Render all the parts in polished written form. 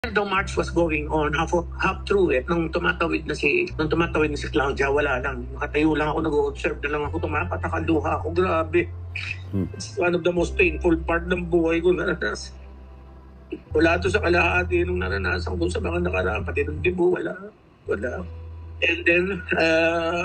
The march was going on half through it. Nung tumatawid na si Claudia, wala lang. Nakatayo lang ako, nag-observe na lang ako, tumapatak-luha ako. Grabe. It's one of the most painful part ng buhay ko naranasan. Wala to sa kalahati nung naranasan ko sa mga nakaraan, pati ng dibo, wala. And then,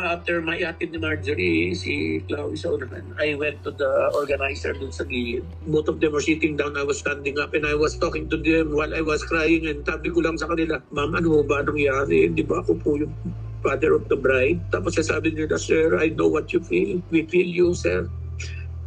after my atid ni Marjorie, si Chloe Sonahan, I went to the organizer dun sa gilid. Both of them were sitting down, I was standing up, and I was talking to them while I was crying, and sabi ko lang sa kanila, "Ma'am, ano ba nangyari? Di ba ako po yung father of the bride?" Tapos sabi nila, "Sir, I know what you feel. We feel you, sir."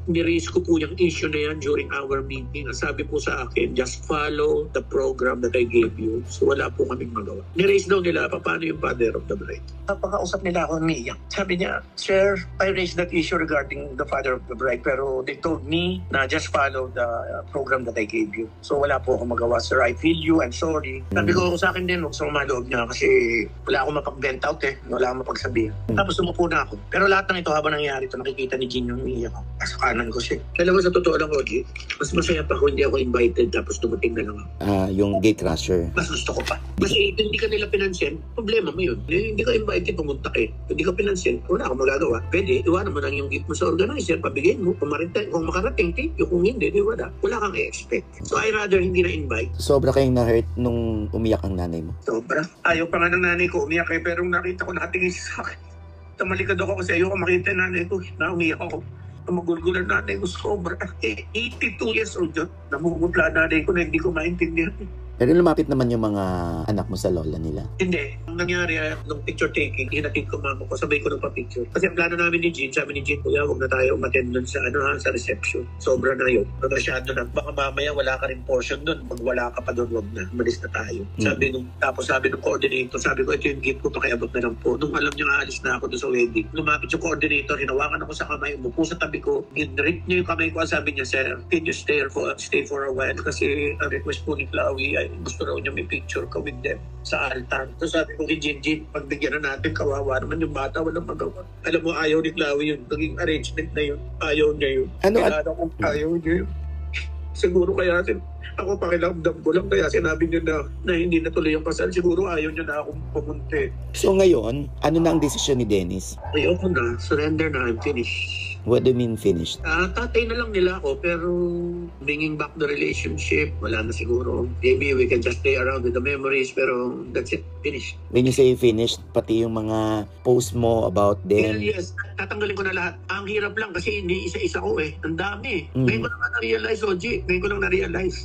Niraise ko po yung issue na yan during our meeting. Sabi po sa akin, just follow the program that I gave you. So wala po kaming magawa. Niraise daw nila, paano yung father of the bride? Napakausap nila ako, umiiyak. Sabi niya, "Sir, I raised that issue regarding the father of the bride, pero they told me na just follow the program that I gave you. So wala po akong magawa, sir. I feel you, I'm sorry." Sabi ko sa akin din, sa maloob niya, kasi wala akong mapag-vent out wala akong mapagsabihin. Tapos umupo na ako. Pero lahat ng ito, habang nangyari ito, nakikita ni Jean yung umiiyak ako. Ko siya. Alam mo, sa totoo lang, Ogie, mas masaya pa kung hindi ako invited tapos dumating na lang ako. Yung gate crusher. Mas gusto ko pa. Kasi hindi ka nila pinansin, problema mo yun. Hindi ka invited, pumunta ka. Hindi ka pinansin, wala akong magagawa. Pwede, iwanan mo lang yung gift mo sa organizer, pabigay mo, kung makarating, thank you. Kung hindi, di wala. Wala kang i-expect. So I rather hindi na-invite. Sobra kayong na-hurt nung umiyak ang nanay mo? Sobra. Ayaw pa nga ng nanay ko umiyak pero nakita ko nakatingin sa akin. Tamalikad ako kasi ayaw ko makita yung nanay ko. Na umiyak ako. Magulgulan nanay ko sobra. 82 years old yun. Namumutla nanay ko na hindi ko maintindihan. Pero lumapit naman yung mga anak mo sa lola nila? Hindi. Ang nangyari, nung picture taking, hinatid ko mama ko, sabay ko nung pa-picture. Kasi ang plano namin ni Jean, sabi ni Jean, "Kuya, huwag na tayo umattend dun sa, sa reception. Sobra na yun. Masyado na. Baka mamaya wala ka rin portion dun. Pag wala ka pa dun, huwag na. Malis na tayo." Tapos sabi nung coordinator, sabi ko, "Ito yung gift ko, pakiabot na lang po." Nung alam niya aalis na ako dun sa wedding, lumapit yung coordinator, hinawakan ako sa kamay, umupo sa tabi ko, ginrip niya yung kamay ko, sabi niya, "Sir, can you stay for a while?" Kasi ang request po ni Chloe ay gusto raw niya may picture ka with them sa altar. So sabi ko kay Jinjin, pagbigyan na natin, kawawa naman yung bata, walang magawa. Alam mo, ayaw ni Chloe yun. Naging arrangement na yun. Ayaw niya yun. Ayaw niya yun. Siguro kaya ako pakilamdam ko lang, kaya sinabi niya na hindi natuloy yung kasal. Siguro ayaw niya na akong pumunti. So ngayon, ano na ang desisyon ni Dennis? Ayoko na. Surrender na. I'm finished. What do you mean finished? Tatay na lang nila ako, pero bringing back the relationship, wala na siguro. Maybe we can just play around with the memories, pero that's it. Finished. When you say finished, pati yung mga post mo about them? Yes, tatanggalin ko na lahat. Ang hirap lang kasi hindi isa-isa ko Ang dami Ngayon ko lang na-realize, Ogie. Ngayon ko lang na-realize.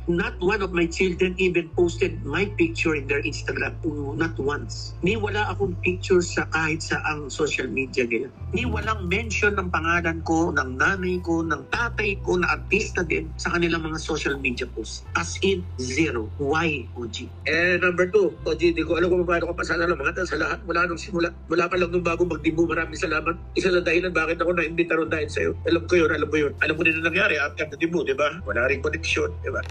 Not one of my children even posted my picture in their Instagram. Not once. Ni wala akong picture sa kahit sa ang social media nila. Ni walang mention ng pangalan ko, ng nanay ko, ng tatay ko, na artista din sa kanilang mga social media posts. As in, zero. Why, Ogie? Number 2, Ogie, di ko alam kung paano ko pasalamatan sa lahat mula nung simula. Mula pa lang nung bago magdibo, maraming salamat. Isa na dahilan bakit ako na-imbita ron dahil sa'yo. Alam ko yun, alam mo yun. Alam mo din na nangyari after the dibo, di ba? Wala rin connection, di ba?